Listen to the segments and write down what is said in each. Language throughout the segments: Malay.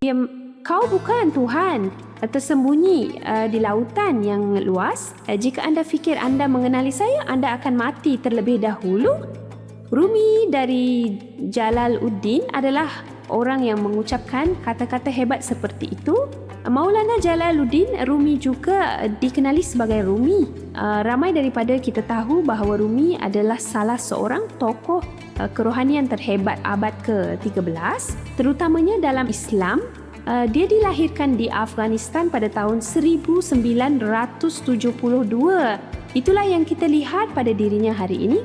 Dia, kau bukan Tuhan tersembunyi di lautan yang luas. Jika anda fikir anda mengenali saya, anda akan mati terlebih dahulu. Rumi dari Jalaluddin adalah orang yang mengucapkan kata-kata hebat seperti itu. Maulana Jalaluddin Rumi juga dikenali sebagai Rumi. Ramai daripada kita tahu bahawa Rumi adalah salah seorang tokoh kerohanian terhebat abad ke-13, terutamanya dalam Islam. Dia dilahirkan di Afghanistan pada tahun 1972. Itulah yang kita lihat pada dirinya hari ini.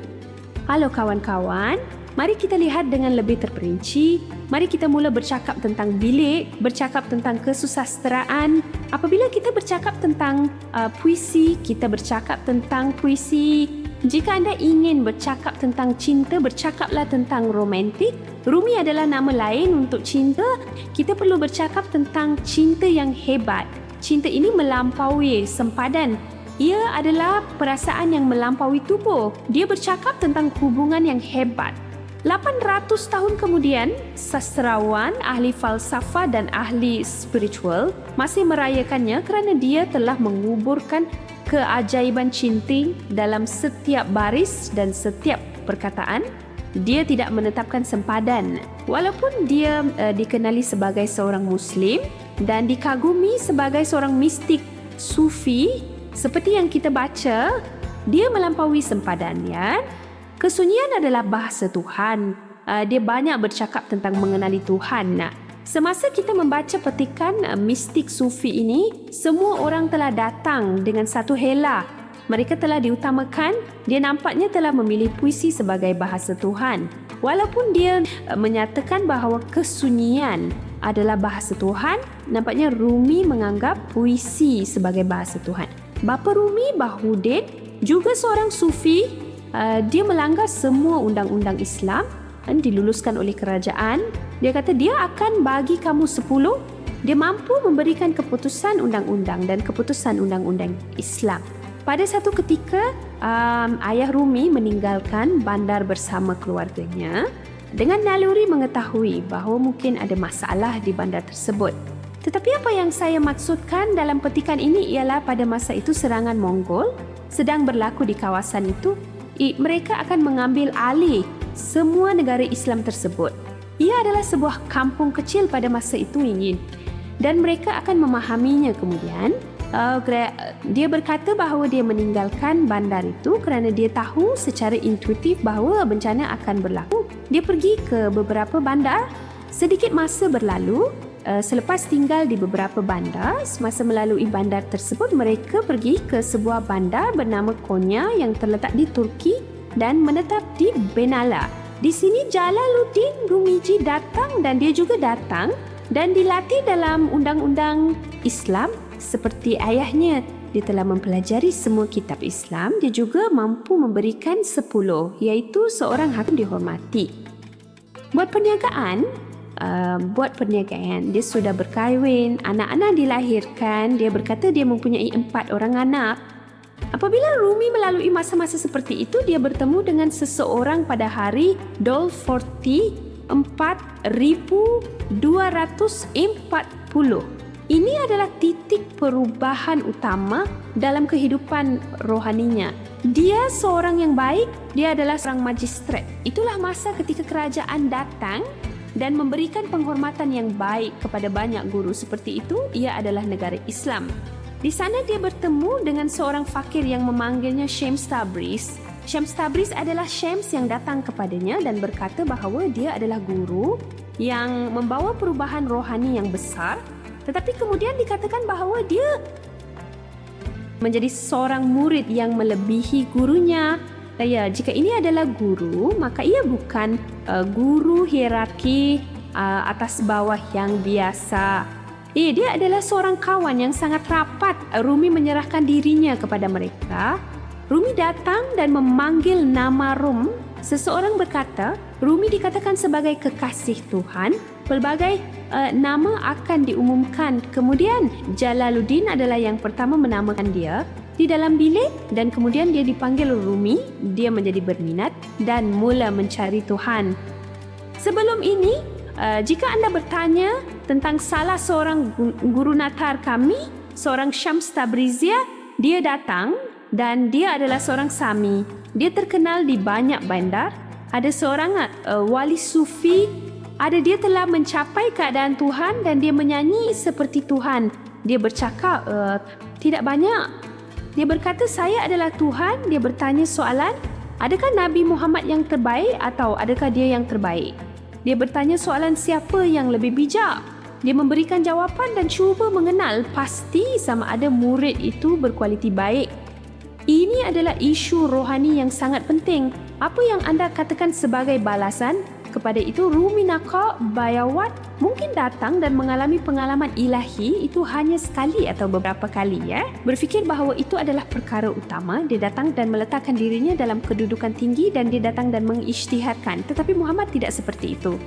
Halo kawan-kawan, mari kita lihat dengan lebih terperinci. Mari kita mula bercakap tentang bilik, bercakap tentang kesusasteraan. Apabila kita bercakap tentang puisi, kita bercakap tentang puisi. Jika anda ingin bercakap tentang cinta, bercakaplah tentang romantik. Rumi adalah nama lain untuk cinta. Kita perlu bercakap tentang cinta yang hebat. Cinta ini melampaui sempadan. Ia adalah perasaan yang melampaui tubuh. Dia bercakap tentang hubungan yang hebat. 800 tahun kemudian, sastrawan, ahli falsafah dan ahli spiritual masih merayakannya kerana dia telah menguburkan keajaiban cinta dalam setiap baris dan setiap perkataan. Dia tidak menetapkan sempadan. Walaupun dia dikenali sebagai seorang Muslim dan dikagumi sebagai seorang mistik Sufi, seperti yang kita baca, dia melampaui sempadan, ya. Kesunyian adalah bahasa Tuhan. Dia banyak bercakap tentang mengenali Tuhan. Semasa kita membaca petikan mistik Sufi ini, semua orang telah datang dengan satu hela. Mereka telah diutamakan. Dia nampaknya telah memilih puisi sebagai bahasa Tuhan. Walaupun dia menyatakan bahawa kesunyian adalah bahasa Tuhan, nampaknya Rumi menganggap puisi sebagai bahasa Tuhan. Bapa Rumi, Bahudin, juga seorang Sufi. Dia melanggar semua undang-undang Islam dan diluluskan oleh kerajaan. Dia kata dia akan bagi kamu 10. Dia mampu memberikan keputusan undang-undang dan keputusan undang-undang Islam. Pada satu ketika, ayah Rumi meninggalkan bandar bersama keluarganya dengan naluri mengetahui bahawa mungkin ada masalah di bandar tersebut. Tetapi apa yang saya maksudkan dalam petikan ini ialah pada masa itu serangan Mongol sedang berlaku di kawasan itu. Mereka akan mengambil alih semua negara Islam tersebut. Ia adalah sebuah kampung kecil pada masa itu, ingin, dan mereka akan memahaminya kemudian. Dia berkata bahawa dia meninggalkan bandar itu kerana dia tahu secara intuitif bahawa bencana akan berlaku. Dia pergi ke beberapa bandar. Sedikit masa berlalu. Selepas tinggal di beberapa bandar, semasa melalui bandar tersebut, mereka pergi ke sebuah bandar bernama Konya yang terletak di Turki dan menetap di Benalla. Di sini Jalaluddin Rumiji datang dan dia juga datang dan dilatih dalam undang-undang Islam seperti ayahnya. Dia telah mempelajari semua kitab Islam. Dia juga mampu memberikan 10, iaitu seorang hakim dihormati. Buat perniagaan, dia sudah berkahwin, anak-anak dilahirkan. Dia berkata dia mempunyai 4 orang anak. Apabila Rumi melalui masa-masa seperti itu, dia bertemu dengan seseorang pada hari Dhul Forti 4240. Ini adalah titik perubahan utama dalam kehidupan rohaninya. Dia seorang yang baik, dia adalah seorang magistrat. Itulah masa ketika kerajaan datang dan memberikan penghormatan yang baik kepada banyak guru. Seperti itu, ia adalah negara Islam. Di sana dia bertemu dengan seorang fakir yang memanggilnya Syams Tabriz. Syams Tabriz adalah Syams yang datang kepadanya dan berkata bahawa dia adalah guru yang membawa perubahan rohani yang besar. Tetapi kemudian dikatakan bahawa dia menjadi seorang murid yang melebihi gurunya. Ya, jika ini adalah guru, maka ia bukan guru hierarki atas bawah yang biasa. Dia adalah seorang kawan yang sangat rapat. Rumi menyerahkan dirinya kepada mereka. Rumi datang dan memanggil nama Rum. Seseorang berkata, Rumi dikatakan sebagai kekasih Tuhan. Pelbagai nama akan diumumkan. Kemudian Jalaluddin adalah yang pertama menamakan dia di dalam bilik dan kemudian dia dipanggil Rumi. Dia menjadi berminat dan mula mencari Tuhan. Sebelum ini, jika anda bertanya tentang salah seorang guru natar kami, seorang Syams Tabrizia. Dia datang dan dia adalah seorang Sami. Dia terkenal di banyak bandar. Ada seorang wali sufi. Dia telah mencapai keadaan Tuhan dan dia menyanyi seperti Tuhan. Dia bercakap tidak banyak. Dia berkata, saya adalah Tuhan. Dia bertanya soalan, adakah Nabi Muhammad yang terbaik atau adakah dia yang terbaik? Dia bertanya soalan siapa yang lebih bijak. Dia memberikan jawapan dan cuba mengenal pasti sama ada murid itu berkualiti baik. Ini adalah isu rohani yang sangat penting. Apa yang anda katakan sebagai balasan kepada itu? Rumi Naqa Bayawat mungkin datang dan mengalami pengalaman ilahi itu hanya sekali atau beberapa kali, berfikir bahawa itu adalah perkara utama. Dia datang dan meletakkan dirinya dalam kedudukan tinggi dan dia datang dan mengisytiharkan. Tetapi Muhammad tidak seperti itu.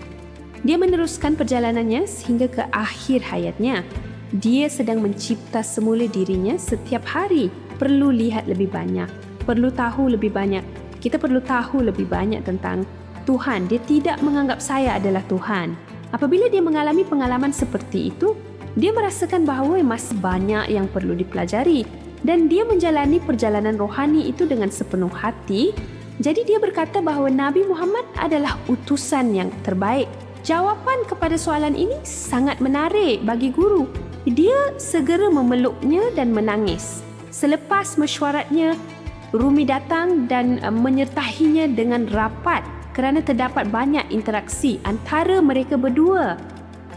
Dia meneruskan perjalanannya sehingga ke akhir hayatnya. Dia sedang mencipta semula dirinya setiap hari. Perlu lihat lebih banyak, perlu tahu lebih banyak. Kita perlu tahu lebih banyak tentang Tuhan. Dia tidak menganggap saya adalah Tuhan. Apabila dia mengalami pengalaman seperti itu, dia merasakan bahawa masih banyak yang perlu dipelajari dan dia menjalani perjalanan rohani itu dengan sepenuh hati. Jadi dia berkata bahawa Nabi Muhammad adalah utusan yang terbaik. Jawapan kepada soalan ini sangat menarik bagi guru. Dia segera memeluknya dan menangis. Selepas mesyuaratnya, Rumi datang dan menyertahinya dengan rapat kerana terdapat banyak interaksi antara mereka berdua.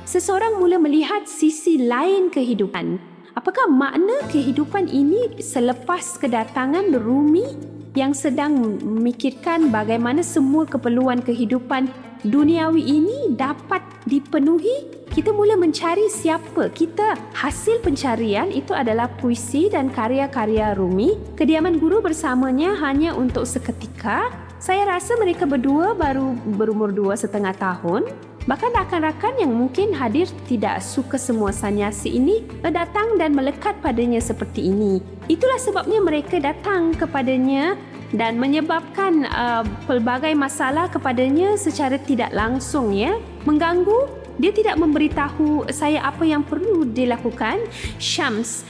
Seseorang mula melihat sisi lain kehidupan. Apakah makna kehidupan ini selepas kedatangan Rumi yang sedang memikirkan bagaimana semua keperluan kehidupan duniawi ini dapat dipenuhi? Kita mula mencari siapa kita. Hasil pencarian itu adalah puisi dan karya-karya Rumi. Kediaman guru bersamanya hanya untuk seketika. Saya rasa mereka berdua baru berumur 2,5 tahun. Bahkan rakan-rakan yang mungkin hadir tidak suka semua sanyasi ini datang dan melekat padanya seperti ini. Itulah sebabnya mereka datang kepadanya dan menyebabkan pelbagai masalah kepadanya secara tidak langsung, mengganggu. Dia tidak memberitahu saya apa yang perlu dilakukan. Syams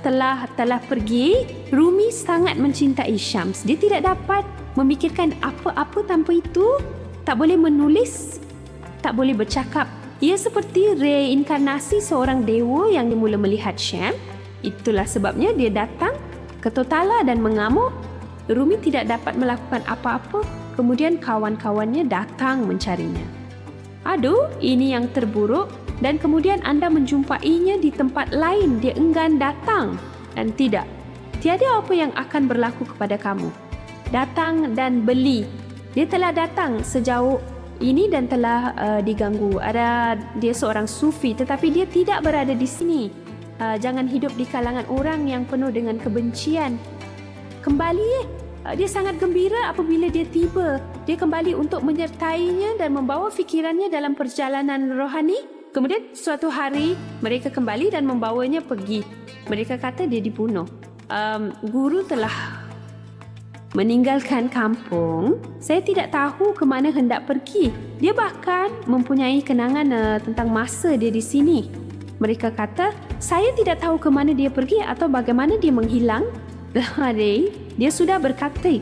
telah pergi. Rumi sangat mencintai Syams. Dia tidak dapat memikirkan apa-apa tanpa itu. Tak boleh menulis, tak boleh bercakap. Ia seperti reinkarnasi seorang dewa yang dimula melihat Syam. Itulah sebabnya dia datang ke Totala dan mengamuk. Rumi tidak dapat melakukan apa-apa. Kemudian kawan-kawannya datang mencarinya. Aduh, ini yang terburuk. Dan kemudian anda menjumpainya di tempat lain. Dia enggan datang. Dan tidak, tiada apa yang akan berlaku kepada kamu. Datang dan beli. Dia telah datang sejauh ini dan telah diganggu. Dia seorang sufi tetapi dia tidak berada di sini. Jangan hidup di kalangan orang yang penuh dengan kebencian. Kembali. Dia sangat gembira apabila dia tiba. Dia kembali untuk menyertainya dan membawa fikirannya dalam perjalanan rohani. Kemudian suatu hari mereka kembali dan membawanya pergi. Mereka kata dia dibunuh. Guru telah meninggalkan kampung. Saya tidak tahu ke mana hendak pergi. Dia bahkan mempunyai kenangan tentang masa dia di sini. Mereka kata, saya tidak tahu ke mana dia pergi atau bagaimana dia menghilang. Dia sudah berkata,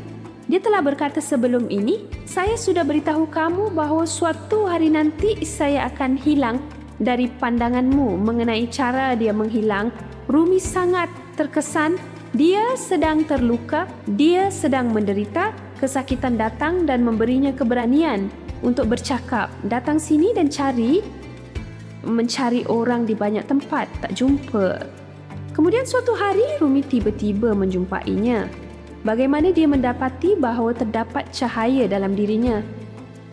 dia telah berkata sebelum ini, saya sudah beritahu kamu bahawa suatu hari nanti saya akan hilang dari pandanganmu. Mengenai cara dia menghilang, Rumi sangat terkesan. Dia sedang terluka, dia sedang menderita, kesakitan datang dan memberinya keberanian untuk bercakap. Datang sini dan mencari orang di banyak tempat, tak jumpa. Kemudian suatu hari Rumi tiba-tiba menjumpainya. Bagaimana dia mendapati bahawa terdapat cahaya dalam dirinya?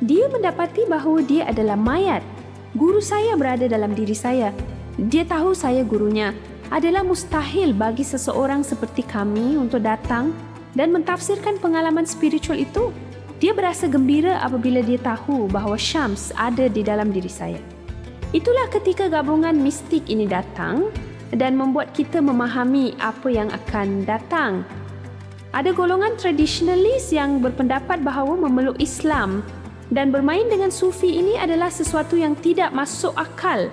Dia mendapati bahawa dia adalah mayat. Guru saya berada dalam diri saya. Dia tahu saya gurunya. Adalah mustahil bagi seseorang seperti kami untuk datang dan mentafsirkan pengalaman spiritual itu. Dia berasa gembira apabila dia tahu bahawa Syams ada di dalam diri saya. Itulah ketika gabungan mistik ini datang dan membuat kita memahami apa yang akan datang. Ada golongan tradisionalis yang berpendapat bahawa memeluk Islam dan bermain dengan sufi ini adalah sesuatu yang tidak masuk akal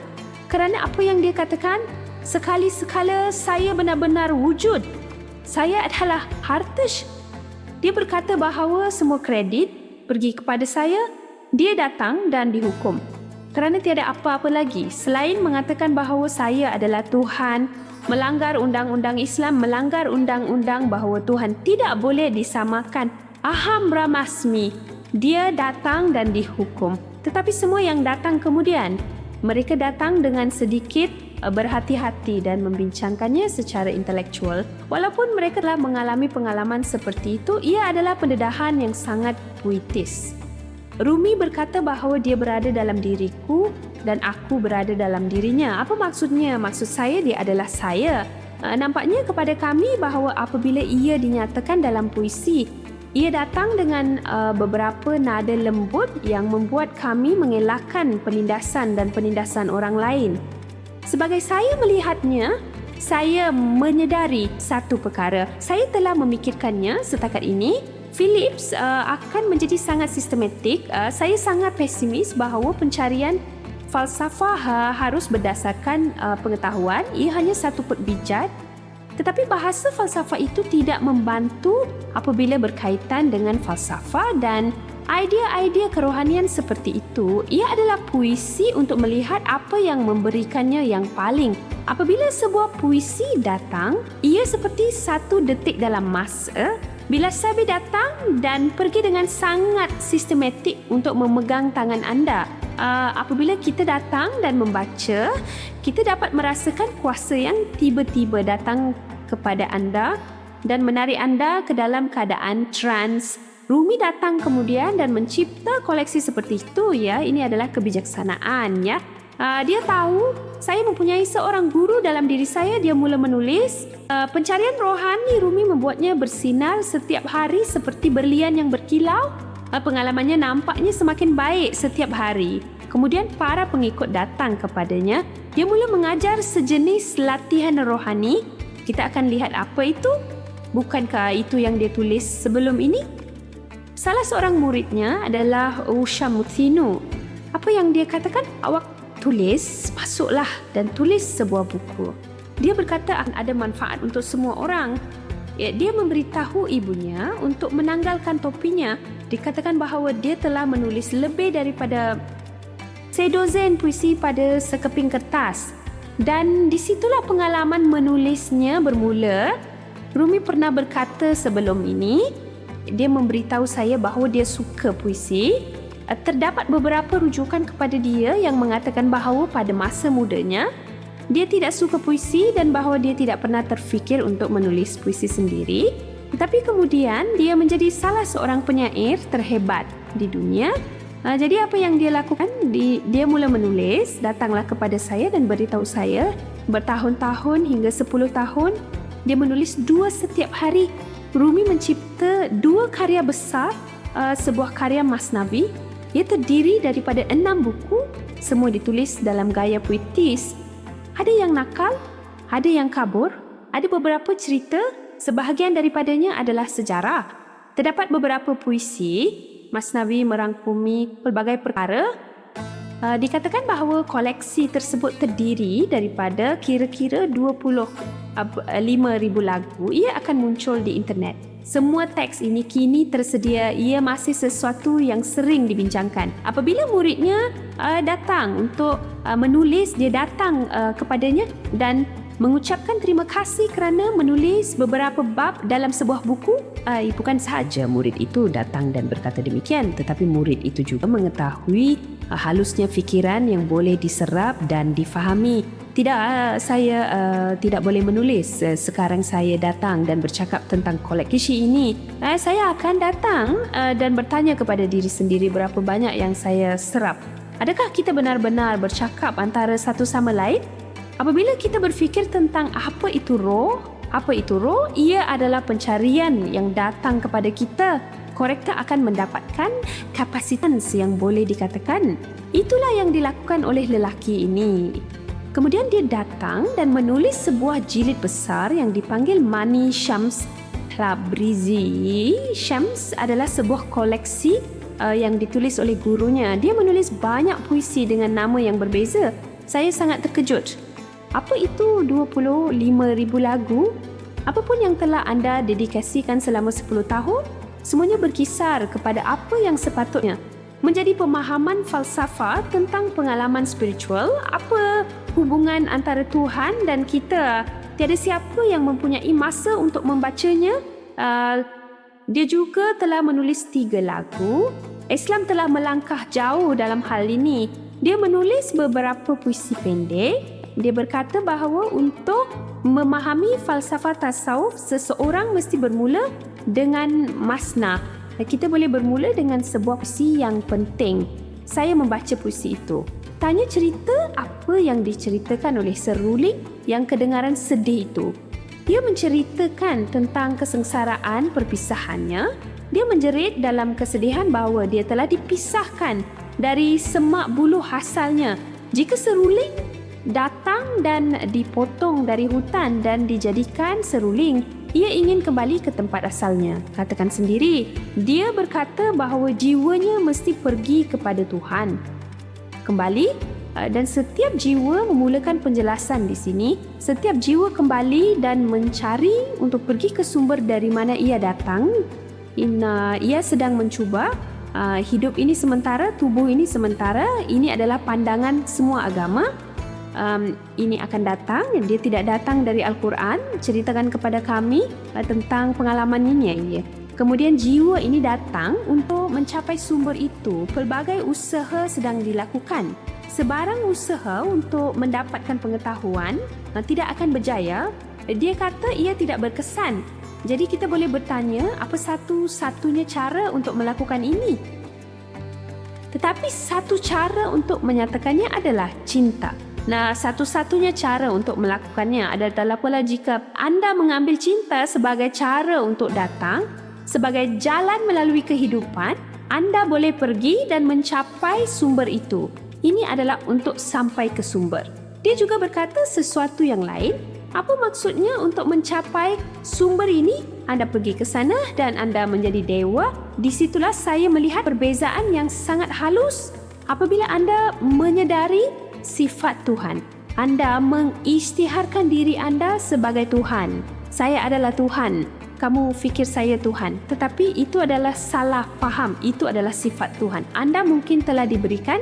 Kerana apa yang dia katakan, sekali-sekala saya benar-benar wujud. Saya adalah Hartesh. Dia berkata bahawa semua kredit pergi kepada saya. Dia datang dan dihukum. Kerana tiada apa-apa lagi selain mengatakan bahawa saya adalah Tuhan, melanggar undang-undang Islam, melanggar undang-undang bahawa Tuhan tidak boleh disamakan. Aham Brahmasmi. Dia datang dan dihukum. Tetapi semua yang datang kemudian, mereka datang dengan sedikit berhati-hati dan membincangkannya secara intelektual. Walaupun mereka telah mengalami pengalaman seperti itu, ia adalah pendedahan yang sangat puitis. Rumi berkata bahawa dia berada dalam diriku dan aku berada dalam dirinya. Apa maksudnya? Maksud saya, dia adalah saya. Nampaknya kepada kami bahawa apabila ia dinyatakan dalam puisi, ia datang dengan beberapa nada lembut yang membuat kami mengelakkan penindasan dan penindasan orang lain. Sebagai saya melihatnya, saya menyedari satu perkara. Saya telah memikirkannya setakat ini. Phillips akan menjadi sangat sistematik. Saya sangat pesimis bahawa pencarian falsafah harus berdasarkan pengetahuan. Ia hanya satu perbijat. Tetapi bahasa falsafah itu tidak membantu apabila berkaitan dengan falsafah dan idea-idea kerohanian seperti itu. Ia adalah puisi untuk melihat apa yang memberikannya yang paling. Apabila sebuah puisi datang, ia seperti satu detik dalam masa. Bila Sabi datang dan pergi dengan sangat sistematik untuk memegang tangan anda. Apabila kita datang dan membaca, kita dapat merasakan kuasa yang tiba-tiba datang kepada anda dan menarik anda ke dalam keadaan trans. Rumi datang kemudian dan mencipta koleksi seperti itu, ya. Ini adalah kebijaksanaan, ya. Dia tahu saya mempunyai seorang guru dalam diri saya. Dia mula menulis. Pencarian rohani Rumi membuatnya bersinar setiap hari seperti berlian yang berkilau. Pengalamannya nampaknya semakin baik setiap hari. Kemudian para pengikut datang kepadanya. Dia mula mengajar sejenis latihan rohani. Kita akan lihat apa itu. Bukankah itu yang dia tulis sebelum ini? Salah seorang muridnya adalah Usha Muthinu. Apa yang dia katakan? Awak tulis, masuklah dan tulis sebuah buku. Dia berkata akan ada manfaat untuk semua orang. Dia memberitahu ibunya untuk menanggalkan topinya. Dikatakan bahawa dia telah menulis lebih daripada sedozen puisi pada sekeping kertas. Dan disitulah pengalaman menulisnya bermula. Rumi pernah berkata sebelum ini, dia memberitahu saya bahawa dia suka puisi. Terdapat beberapa rujukan kepada dia yang mengatakan bahawa pada masa mudanya, dia tidak suka puisi dan bahawa dia tidak pernah terfikir untuk menulis puisi sendiri. Tetapi kemudian dia menjadi salah seorang penyair terhebat di dunia. Jadi apa yang dia lakukan? Dia mula menulis, datanglah kepada saya dan beritahu saya bertahun-tahun hingga 10 tahun dia menulis 2 setiap hari. Rumi mencipta 2 karya besar, sebuah karya Masnavi. Ia terdiri daripada 6 buku, semua ditulis dalam gaya puitis. Ada yang nakal, ada yang kabur, ada beberapa cerita, sebahagian daripadanya adalah sejarah. Terdapat beberapa puisi, Masnavi merangkumi pelbagai perkara. Dikatakan bahawa koleksi tersebut terdiri daripada kira-kira 25,000 lagu. Ia akan muncul di internet. Semua teks ini kini tersedia. Ia masih sesuatu yang sering dibincangkan. Apabila muridnya datang untuk menulis, dia datang kepadanya dan mengucapkan terima kasih kerana menulis beberapa bab dalam sebuah buku. Bukan sahaja murid itu datang dan berkata demikian, tetapi murid itu juga mengetahui halusnya fikiran yang boleh diserap dan difahami. Tidak, saya tidak boleh menulis. Sekarang saya datang dan bercakap tentang koleksi ini. Saya akan datang dan bertanya kepada diri sendiri berapa banyak yang saya serap. Adakah kita benar-benar bercakap antara satu sama lain? Apabila kita berfikir tentang apa itu roh, ia adalah pencarian yang datang kepada kita. Korektor akan mendapatkan kapasitas yang boleh dikatakan. Itulah yang dilakukan oleh lelaki ini. Kemudian dia datang dan menulis sebuah jilid besar yang dipanggil Mani Shams Tabrizi. Shams adalah sebuah koleksi yang ditulis oleh gurunya. Dia menulis banyak puisi dengan nama yang berbeza. Saya sangat terkejut. Apa itu 25,000 lagu? Apapun yang telah anda dedikasikan selama 10 tahun, semuanya berkisar kepada apa yang sepatutnya menjadi pemahaman falsafah tentang pengalaman spiritual, apa hubungan antara Tuhan dan kita. Tiada siapa yang mempunyai masa untuk membacanya. Dia juga telah menulis 3 lagu. Islam telah melangkah jauh dalam hal ini. Dia menulis beberapa puisi pendek. Dia berkata bahawa untuk memahami falsafah tasawuf, seseorang mesti bermula dengan masna. Kita boleh bermula dengan sebuah puisi yang penting. Saya membaca puisi itu. Tanya cerita apa yang diceritakan oleh seruling yang kedengaran sedih itu. Dia menceritakan tentang kesengsaraan perpisahannya. Dia menjerit dalam kesedihan bahawa dia telah dipisahkan dari semak buluh asalnya. Jika seruling datang dan dipotong dari hutan dan dijadikan seruling, ia ingin kembali ke tempat asalnya. Katakan sendiri, dia berkata bahawa jiwanya mesti pergi kepada Tuhan. Kembali, dan setiap jiwa memulakan penjelasan di sini. Setiap jiwa kembali dan mencari untuk pergi ke sumber dari mana ia datang. Ia sedang mencuba. Hidup ini sementara, tubuh ini sementara. Ini adalah pandangan semua agama. Ini akan datang. Dia tidak datang dari Al-Quran. Ceritakan kepada kami tentang pengalamannya. Kemudian jiwa ini datang untuk mencapai sumber itu. Pelbagai usaha sedang dilakukan. Sebarang usaha untuk mendapatkan pengetahuan tidak akan berjaya. Dia kata ia tidak berkesan. Jadi kita boleh bertanya, apa satu-satunya cara untuk melakukan ini? Tetapi satu cara untuk menyatakannya adalah cinta. Nah, satu-satunya cara untuk melakukannya adalah pula jika anda mengambil cinta sebagai cara untuk datang, sebagai jalan melalui kehidupan, anda boleh pergi dan mencapai sumber itu. Ini adalah untuk sampai ke sumber. Dia juga berkata sesuatu yang lain. Apa maksudnya untuk mencapai sumber ini? Anda pergi ke sana dan anda menjadi dewa. Di situlah saya melihat perbezaan yang sangat halus. Apabila anda menyedari sifat Tuhan, anda mengisytiharkan diri anda sebagai Tuhan. Saya adalah Tuhan. Kamu fikir saya Tuhan. Tetapi itu adalah salah faham. Itu adalah sifat Tuhan. Anda mungkin telah diberikan,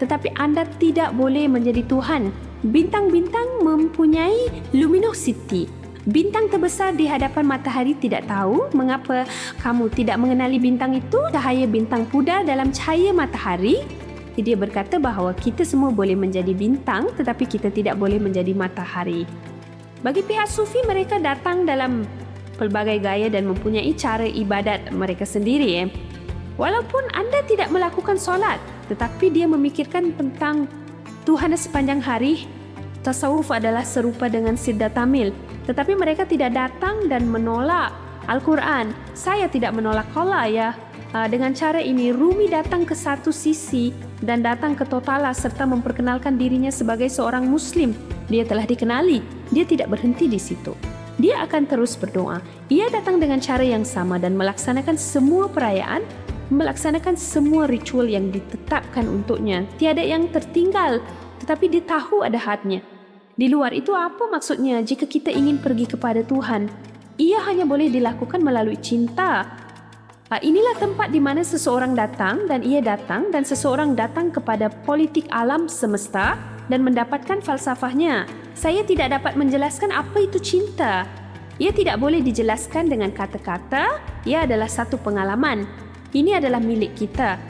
tetapi anda tidak boleh menjadi Tuhan. Bintang-bintang mempunyai luminosity. Bintang terbesar di hadapan matahari tidak tahu mengapa kamu tidak mengenali bintang itu. Cahaya bintang pudar dalam cahaya matahari. Dia berkata bahawa kita semua boleh menjadi bintang, tetapi kita tidak boleh menjadi matahari. Bagi pihak sufi, mereka datang dalam pelbagai gaya dan mempunyai cara ibadat mereka sendiri. Walaupun anda tidak melakukan solat, tetapi dia memikirkan tentang Tuhan sepanjang hari. Tasawuf adalah serupa dengan Siddha Tamil, tetapi mereka tidak datang dan menolak Al-Quran. Saya tidak menolak Allah ya. Dengan cara ini, Rumi datang ke satu sisi dan datang ke Totala serta memperkenalkan dirinya sebagai seorang Muslim. Dia telah dikenali. Dia tidak berhenti di situ. Dia akan terus berdoa. Ia datang dengan cara yang sama dan melaksanakan semua perayaan, melaksanakan semua ritual yang ditetapkan untuknya. Tiada yang tertinggal, tetapi dia tahu ada hadnya. Di luar itu apa maksudnya jika kita ingin pergi kepada Tuhan? Ia hanya boleh dilakukan melalui cinta. Inilah tempat di mana seseorang datang dan ia datang dan seseorang datang kepada politik alam semesta dan mendapatkan falsafahnya. Saya tidak dapat menjelaskan apa itu cinta. Ia tidak boleh dijelaskan dengan kata-kata. Ia adalah satu pengalaman. Ini adalah milik kita.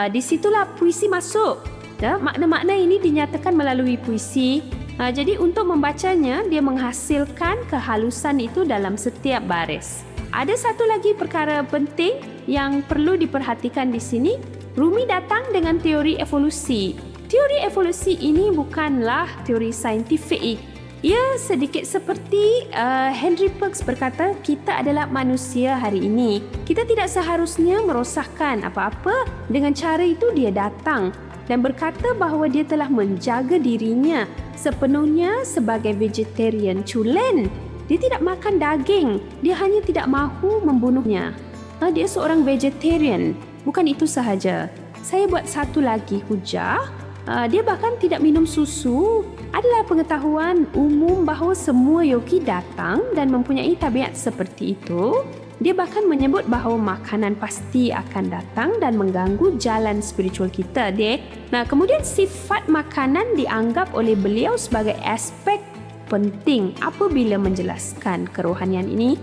Di situlah puisi masuk. Makna-makna ini dinyatakan melalui puisi. Jadi untuk membacanya, dia menghasilkan kehalusan itu dalam setiap baris. Ada satu lagi perkara penting yang perlu diperhatikan di sini. Rumi datang dengan teori evolusi. Teori evolusi ini bukanlah teori saintifik. Ia sedikit seperti Henry Perks berkata, kita adalah manusia hari ini. Kita tidak seharusnya merosakkan apa-apa. Dengan cara itu dia datang dan berkata bahawa dia telah menjaga dirinya sepenuhnya sebagai vegetarian culen. Dia tidak makan daging. Dia hanya tidak mahu membunuhnya. Dia seorang vegetarian. Bukan itu sahaja. Saya buat satu lagi hujah. Dia bahkan tidak minum susu. Adalah pengetahuan umum bahawa semua yogi datang dan mempunyai tabiat seperti itu. Dia bahkan menyebut bahawa makanan pasti akan datang dan mengganggu jalan spiritual kita, dek. Nah, kemudian sifat makanan dianggap oleh beliau sebagai aspek penting apabila menjelaskan kerohanian ini.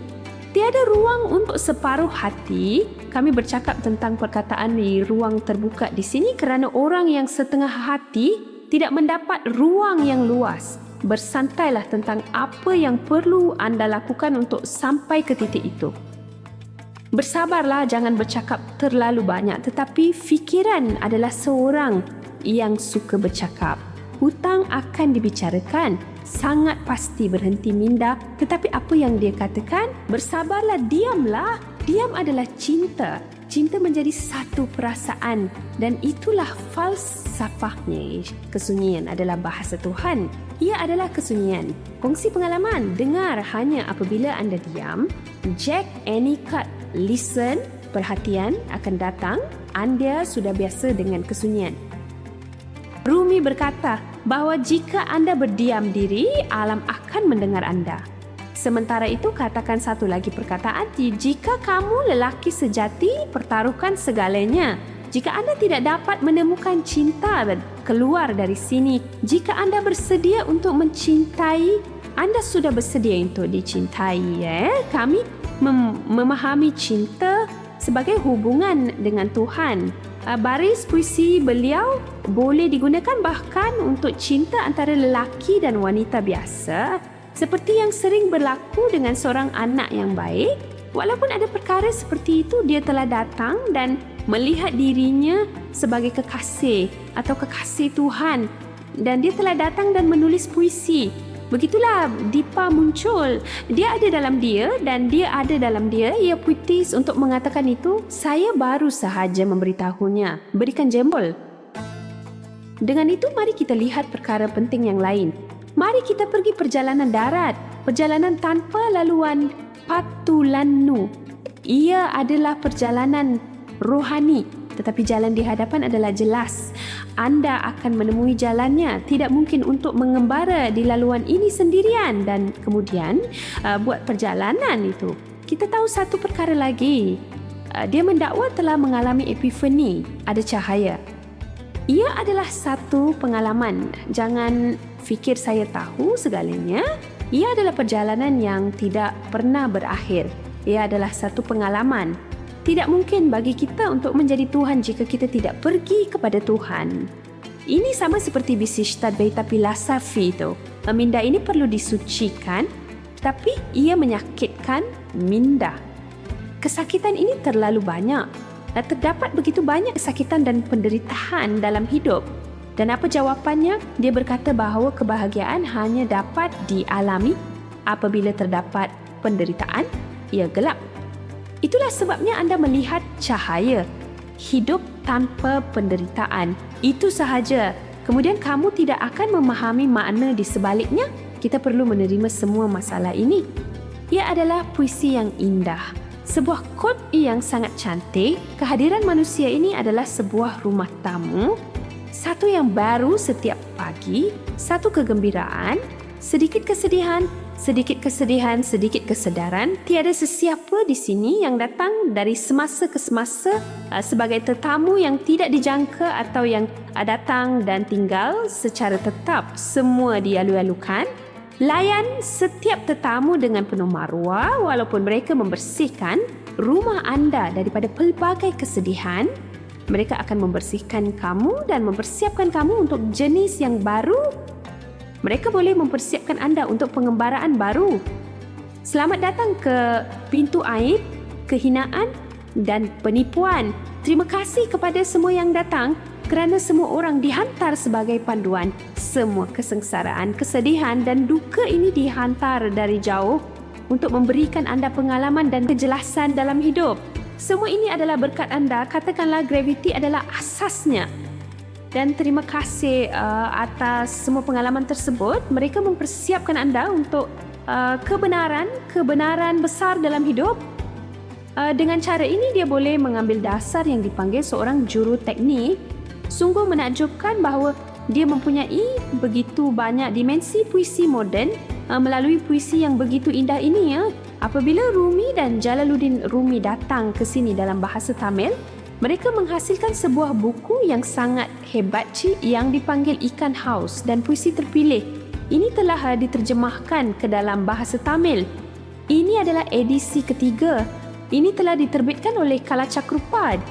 Tiada ruang untuk separuh hati. Kami bercakap tentang perkataan di ruang terbuka di sini kerana orang yang setengah hati tidak mendapat ruang yang luas. Bersantailah tentang apa yang perlu anda lakukan untuk sampai ke titik itu. Bersabarlah, jangan bercakap terlalu banyak, tetapi fikiran adalah seorang yang suka bercakap. Hutang akan dibicarakan, sangat pasti berhenti minda, tetapi apa yang dia katakan? Bersabarlah, diamlah. Diam adalah cinta. Cinta menjadi satu perasaan dan itulah falsafahnya. Kesunyian adalah bahasa Tuhan. Ia adalah kesunyian. Kongsi pengalaman, dengar hanya apabila anda diam. Jack Anicut, listen, perhatian akan datang. Anda sudah biasa dengan kesunyian. Rumi berkata bahawa jika anda berdiam diri, alam akan mendengar anda. Sementara itu, katakan satu lagi perkataan, jika kamu lelaki sejati, pertaruhkan segalanya. Jika anda tidak dapat menemukan cinta keluar dari sini, jika anda bersedia untuk mencintai, anda sudah bersedia untuk dicintai. Kami memahami cinta sebagai hubungan dengan Tuhan. Baris puisi beliau boleh digunakan bahkan untuk cinta antara lelaki dan wanita biasa, seperti yang sering berlaku dengan seorang anak yang baik. Walaupun ada perkara seperti itu, dia telah datang dan melihat dirinya sebagai kekasih atau kekasih Tuhan, dan dia telah datang dan menulis puisi. Begitulah Dipa muncul. Dia ada dalam dia dan dia ada dalam dia. Ia puitis untuk mengatakan itu. Saya baru sahaja memberitahunya. Berikan jempol. Dengan itu, mari kita lihat perkara penting yang lain. Mari kita pergi perjalanan darat. Perjalanan tanpa laluan patulanu. Ia adalah perjalanan rohani. Tetapi jalan di hadapan adalah jelas. Anda akan menemui jalannya. Tidak mungkin untuk mengembara di laluan ini sendirian dan kemudian buat perjalanan itu. Kita tahu satu perkara lagi. Dia mendakwa telah mengalami epifani, ada cahaya. Ia adalah satu pengalaman. Jangan fikir saya tahu segalanya. Ia adalah perjalanan yang tidak pernah berakhir. Ia adalah satu pengalaman. Tidak mungkin bagi kita untuk menjadi Tuhan jika kita tidak pergi kepada Tuhan. Ini sama seperti Visishtad Beta Pilasafi itu. Minda ini perlu disucikan, tapi ia menyakitkan minda. Kesakitan ini terlalu banyak. Terdapat begitu banyak kesakitan dan penderitaan dalam hidup. Dan apa jawapannya? Dia berkata bahawa kebahagiaan hanya dapat dialami apabila terdapat penderitaan, ia gelap. Itulah sebabnya anda melihat cahaya, hidup tanpa penderitaan. Itu sahaja. Kemudian kamu tidak akan memahami makna di sebaliknya. Kita perlu menerima semua masalah ini. Ia adalah puisi yang indah. Sebuah quote yang sangat cantik. Kehadiran manusia ini adalah sebuah rumah tamu. Satu yang baru setiap pagi. Satu kegembiraan. Sedikit kesedihan, sedikit kesedaran. Tiada sesiapa di sini yang datang dari semasa ke semasa sebagai tetamu yang tidak dijangka atau yang datang dan tinggal secara tetap. Semua dialu-alukan. Layan setiap tetamu dengan penuh maruah walaupun mereka membersihkan rumah anda daripada pelbagai kesedihan. Mereka akan membersihkan kamu dan mempersiapkan kamu untuk jenis yang baru. Mereka boleh mempersiapkan anda untuk pengembaraan baru. Selamat datang ke pintu aib, kehinaan dan penipuan. Terima kasih kepada semua yang datang kerana semua orang dihantar sebagai panduan. Semua kesengsaraan, kesedihan dan duka ini dihantar dari jauh untuk memberikan anda pengalaman dan kejelasan dalam hidup. Semua ini adalah berkat anda. Katakanlah graviti adalah asasnya. Dan terima kasih atas semua pengalaman tersebut. Mereka mempersiapkan anda untuk kebenaran besar dalam hidup. Dengan cara ini dia boleh mengambil dasar yang dipanggil seorang juru teknik. Sungguh menakjubkan bahawa Dia mempunyai begitu banyak dimensi puisi moden melalui puisi yang begitu indah ini ya. Apabila Rumi dan Jalaluddin Rumi datang ke sini dalam bahasa Tamil, mereka menghasilkan sebuah buku yang sangat hebat yang dipanggil Ikan Haus dan puisi terpilih. Ini telah diterjemahkan ke dalam bahasa Tamil. Ini adalah edisi ketiga. Ini telah diterbitkan oleh Kalacakrupada.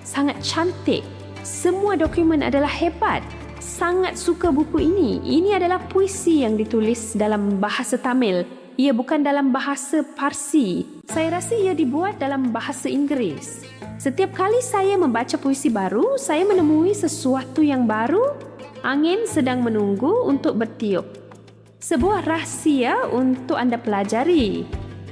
Sangat cantik. Semua dokumen adalah hebat. Sangat suka buku ini. Ini adalah puisi yang ditulis dalam bahasa Tamil. Ia bukan dalam bahasa Parsi. Saya rasa ia dibuat dalam bahasa Inggeris. Setiap kali saya membaca puisi baru, saya menemui sesuatu yang baru. Angin sedang menunggu untuk bertiup. Sebuah rahsia untuk anda pelajari.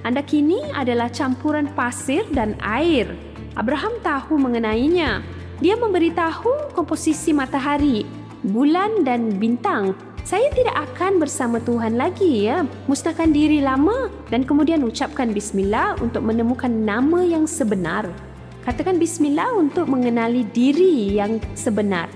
Anda kini adalah campuran pasir dan air. Abraham tahu mengenainya. Dia memberitahu komposisi matahari, bulan dan bintang. Saya tidak akan bersama Tuhan lagi ya. Musnahkan diri lama dan kemudian ucapkan bismillah untuk menemukan nama yang sebenar. Katakan bismillah untuk mengenali diri yang sebenar.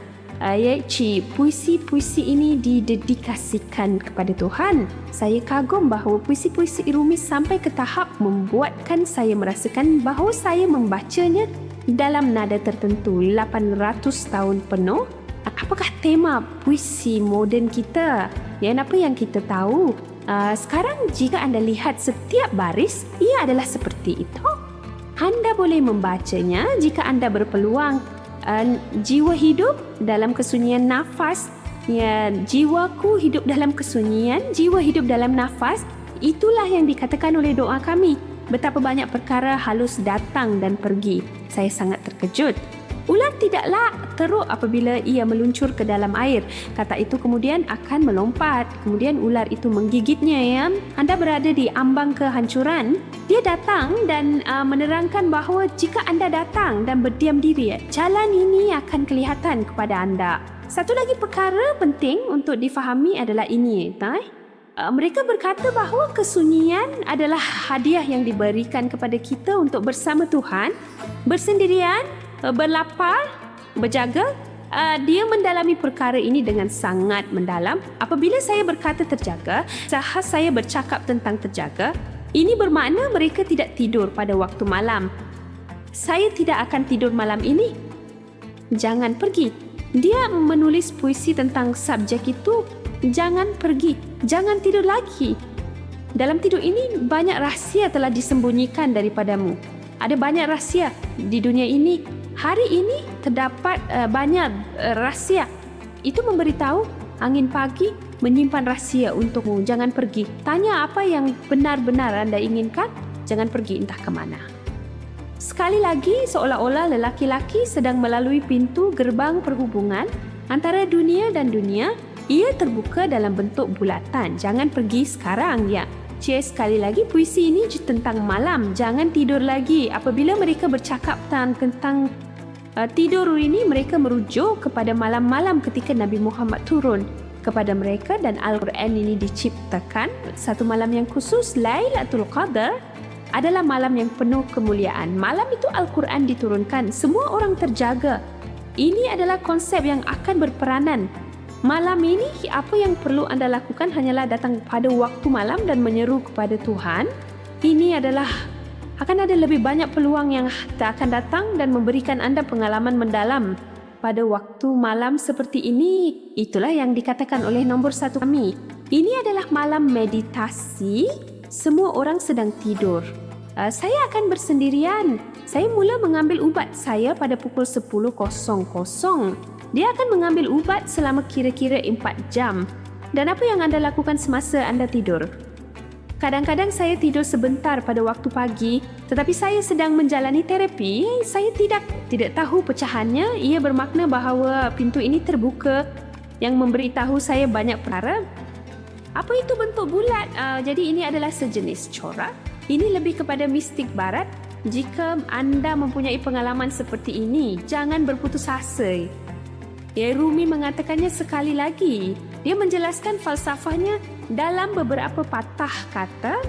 Puisi-puisi ini didedikasikan kepada Tuhan. Saya kagum bahawa puisi-puisi Rumi sampai ke tahap membuatkan saya merasakan bahawa saya membacanya dalam nada tertentu 800 tahun penuh. Apakah tema puisi moden kita? Apa yang kita tahu? Sekarang jika anda lihat setiap baris, ia adalah seperti itu. Anda boleh membacanya jika anda berpeluang. Jiwa hidup dalam kesunyian nafas. Jiwaku hidup dalam kesunyian, jiwa hidup dalam nafas. Itulah yang dikatakan oleh doa kami. Betapa banyak perkara halus datang dan pergi. Saya sangat terkejut. Ular tidaklah teruk apabila ia meluncur ke dalam air. Kata itu kemudian akan melompat. Kemudian ular itu menggigitnya ya. Anda berada di ambang kehancuran. Dia datang dan menerangkan bahawa jika anda datang dan berdiam diri, jalan ini akan kelihatan kepada anda. Satu lagi perkara penting untuk difahami adalah ini. Mereka berkata bahawa kesunyian adalah hadiah yang diberikan kepada kita untuk bersama Tuhan, bersendirian, berlapar, berjaga. Dia mendalami perkara ini dengan sangat mendalam. Apabila saya berkata terjaga, saya bercakap tentang terjaga. Ini bermakna mereka tidak tidur pada waktu malam. Saya tidak akan tidur malam ini. Jangan pergi. Dia menulis puisi tentang subjek itu. Jangan pergi. Jangan tidur lagi. Dalam tidur ini banyak rahsia telah disembunyikan daripadamu. Ada banyak rahsia di dunia ini. Hari ini terdapat banyak rahsia. Itu memberitahu angin pagi menyimpan rahsia untukmu. Jangan pergi. Tanya apa yang benar-benar anda inginkan. Jangan pergi entah ke mana. Sekali lagi, seolah-olah lelaki-lelaki sedang melalui pintu gerbang perhubungan antara dunia dan dunia. Ia terbuka dalam bentuk bulatan. Jangan pergi sekarang ya. Sekali lagi, puisi ini tentang malam. Jangan tidur lagi. Apabila mereka bercakap tentang tidur ini, mereka merujuk kepada malam-malam ketika Nabi Muhammad turun kepada mereka dan Al-Quran ini diciptakan. Satu malam yang khusus, Lailatul Qadar, adalah malam yang penuh kemuliaan. Malam itu Al-Quran diturunkan. Semua orang terjaga. Ini adalah konsep yang akan berperanan. Malam ini, apa yang perlu anda lakukan hanyalah datang pada waktu malam dan menyeru kepada Tuhan. Ini adalah akan ada lebih banyak peluang yang akan datang dan memberikan anda pengalaman mendalam pada waktu malam seperti ini. Itulah yang dikatakan oleh nombor 1 kami. Ini adalah malam meditasi. Semua orang sedang tidur. Saya akan bersendirian. Saya mula mengambil ubat saya pada pukul 10.00. Dia akan mengambil ubat selama kira-kira 4 jam. Dan apa yang anda lakukan semasa anda tidur? Kadang-kadang saya tidur sebentar pada waktu pagi, tetapi saya sedang menjalani terapi. Saya tidak tahu pecahannya. Ia bermakna bahawa pintu ini terbuka yang memberitahu saya banyak perkara. Apa itu bentuk bulat? Jadi ini adalah sejenis corak. Ini lebih kepada mistik barat. Jika anda mempunyai pengalaman seperti ini, jangan berputus asa. Rumi mengatakannya sekali lagi. Dia menjelaskan falsafahnya dalam beberapa patah kata.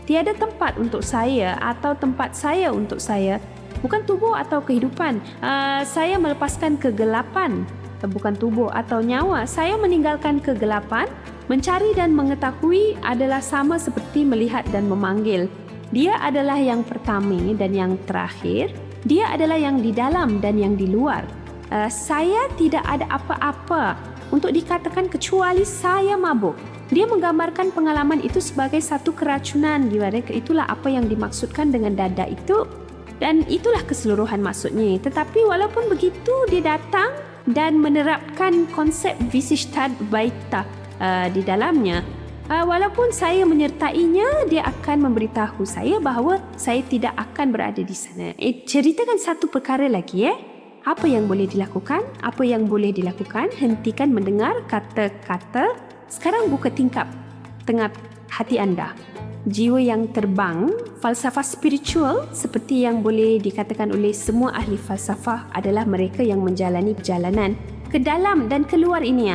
Tiada tempat untuk saya atau tempat saya untuk saya. Bukan tubuh atau kehidupan. Saya melepaskan kegelapan. bukan tubuh atau nyawa. Saya meninggalkan kegelapan. Mencari dan mengetahui adalah sama seperti melihat dan memanggil. Dia adalah yang pertama dan yang terakhir. Dia adalah yang di dalam dan yang di luar. Saya tidak ada apa-apa untuk dikatakan kecuali saya mabuk. Dia menggambarkan pengalaman itu sebagai satu keracunan. Itulah apa yang dimaksudkan dengan dada itu. Dan itulah keseluruhan maksudnya. Tetapi walaupun begitu, dia datang dan menerapkan konsep Visishtad Vaita di dalamnya. Walaupun saya menyertainya, dia akan memberitahu saya bahawa saya tidak akan berada di sana. Ceritakan satu perkara lagi. Apa yang boleh dilakukan? Apa yang boleh dilakukan? Hentikan mendengar kata-kata. Sekarang buka tingkap tengah hati anda. Jiwa yang terbang, falsafah spiritual seperti yang boleh dikatakan oleh semua ahli falsafah adalah mereka yang menjalani perjalanan ke dalam dan keluar ini.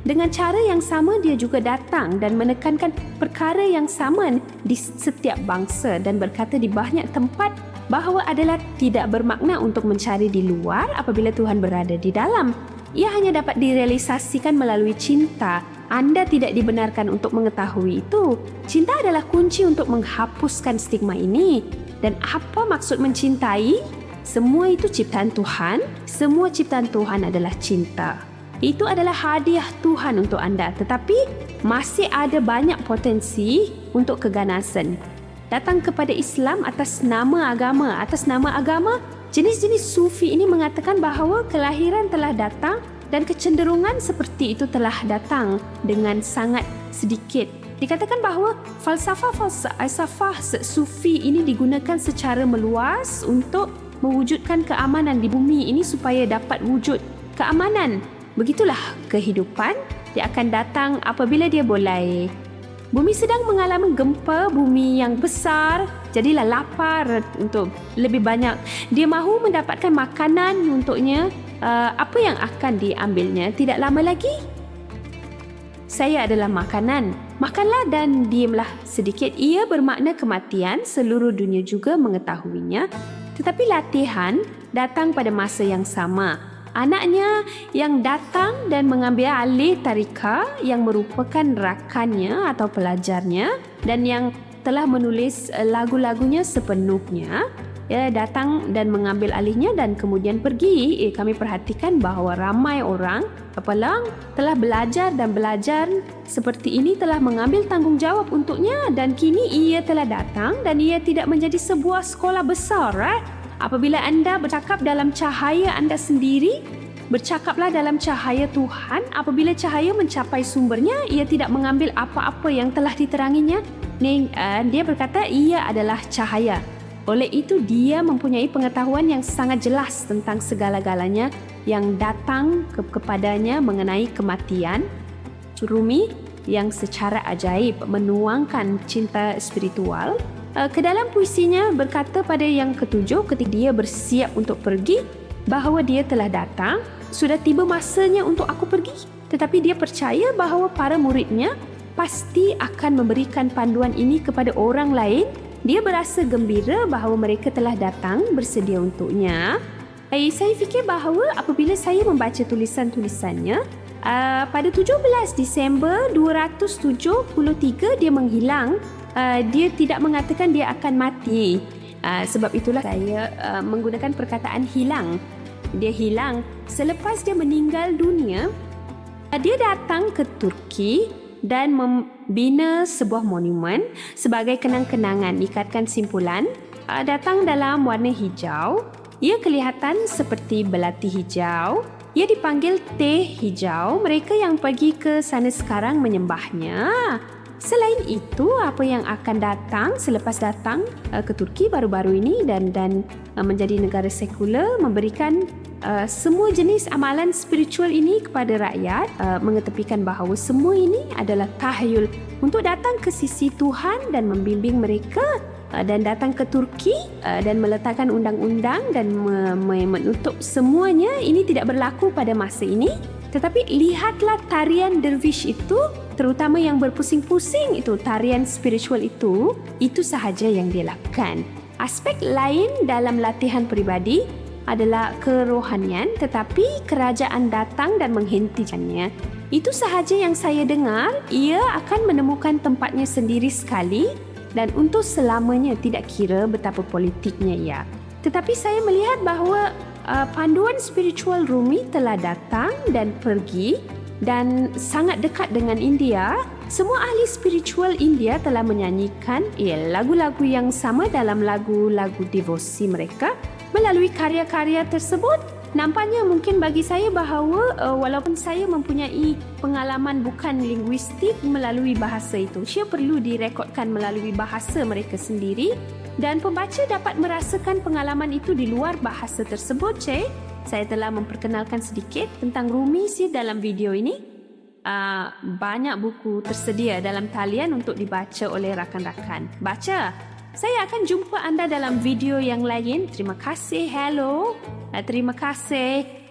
Dengan cara yang sama, dia juga datang dan menekankan perkara yang sama di setiap bangsa dan berkata di banyak tempat bahawa adalah tidak bermakna untuk mencari di luar apabila Tuhan berada di dalam. Ia hanya dapat direalisasikan melalui cinta. Anda tidak dibenarkan untuk mengetahui itu. Cinta adalah kunci untuk menghapuskan stigma ini. Dan apa maksud mencintai? Semua itu ciptaan Tuhan. Semua ciptaan Tuhan adalah cinta. Itu adalah hadiah Tuhan untuk anda, tetapi masih ada banyak potensi untuk keganasan. Datang kepada Islam atas nama agama. Atas nama agama, jenis-jenis sufi ini mengatakan bahawa kelahiran telah datang dan kecenderungan seperti itu telah datang dengan sangat sedikit. Dikatakan bahawa falsafah sufi ini digunakan secara meluas untuk mewujudkan keamanan di bumi ini supaya dapat wujud keamanan. Begitulah kehidupan. Dia akan datang apabila dia boleh. Bumi sedang mengalami gempa bumi yang besar. Jadilah lapar untuk lebih banyak. Dia mahu mendapatkan makanan untuknya. Apa yang akan diambilnya tidak lama lagi? Saya adalah makanan. Makanlah dan diamlah sedikit. Ia bermakna kematian. Seluruh dunia juga mengetahuinya. Tetapi latihan datang pada masa yang sama. Anaknya yang datang dan mengambil alih tarika yang merupakan rakannya atau pelajarnya dan yang telah menulis lagu-lagunya sepenuhnya, datang dan mengambil alihnya dan kemudian pergi. Kami perhatikan bahawa ramai orang pelang telah belajar dan belajar seperti ini, telah mengambil tanggungjawab untuknya dan kini ia telah datang dan ia tidak menjadi sebuah sekolah besar. Apabila anda bercakap dalam cahaya anda sendiri, bercakaplah dalam cahaya Tuhan. Apabila cahaya mencapai sumbernya, ia tidak mengambil apa-apa yang telah diteranginya. Dia berkata ia adalah cahaya. Oleh itu, dia mempunyai pengetahuan yang sangat jelas tentang segala-galanya yang datang kepadanya mengenai kematian. Rumi yang secara ajaib menuangkan cinta spiritual ke dalam puisinya berkata pada yang ketujuh ketika dia bersiap untuk pergi bahawa dia telah datang, sudah tiba masanya untuk aku pergi. Tetapi dia percaya bahawa para muridnya pasti akan memberikan panduan ini kepada orang lain. Dia berasa gembira bahawa mereka telah datang bersedia untuknya. Saya fikir bahawa apabila saya membaca tulisan-tulisannya, pada 17 Disember 273 dia menghilang. Dia tidak mengatakan dia akan mati. Sebab itulah saya menggunakan perkataan hilang. Dia hilang selepas dia meninggal dunia. Dia datang ke Turki dan membina sebuah monumen sebagai kenang-kenangan. Ikatkan simpulan. Datang dalam warna hijau. Ia kelihatan seperti belati hijau. Ia dipanggil teh hijau. Mereka yang pergi ke sana sekarang menyembahnya. Selain itu, apa yang akan datang selepas datang ke Turki baru-baru ini dan menjadi negara sekular, memberikan semua jenis amalan spiritual ini kepada rakyat, mengetepikan bahawa semua ini adalah tahayul untuk datang ke sisi Tuhan dan membimbing mereka dan datang ke Turki dan meletakkan undang-undang dan menutup semuanya. Ini tidak berlaku pada masa ini. Tetapi lihatlah tarian dervish itu, terutama yang berpusing-pusing itu, tarian spiritual itu sahaja yang dia lakukan. Aspek lain dalam latihan peribadi, adalah kerohanian, tetapi kerajaan datang dan menghentikannya. Itu sahaja yang saya dengar. Ia akan menemukan tempatnya sendiri sekali dan untuk selamanya, tidak kira betapa politiknya ia. Tetapi saya melihat bahawa panduan spiritual Rumi telah datang dan pergi dan sangat dekat dengan India. Semua ahli spiritual India telah menyanyikan lagu-lagu yang sama dalam lagu-lagu devosi mereka. Melalui karya-karya tersebut, nampaknya mungkin bagi saya bahawa walaupun saya mempunyai pengalaman bukan linguistik melalui bahasa itu, ia perlu direkodkan melalui bahasa mereka sendiri dan pembaca dapat merasakan pengalaman itu di luar bahasa tersebut. Saya telah memperkenalkan sedikit tentang Rumi dalam video ini. Banyak buku tersedia dalam talian untuk dibaca oleh rakan-rakan. Baca! Saya akan jumpa anda dalam video yang lain. Terima kasih. Hello. Terima kasih.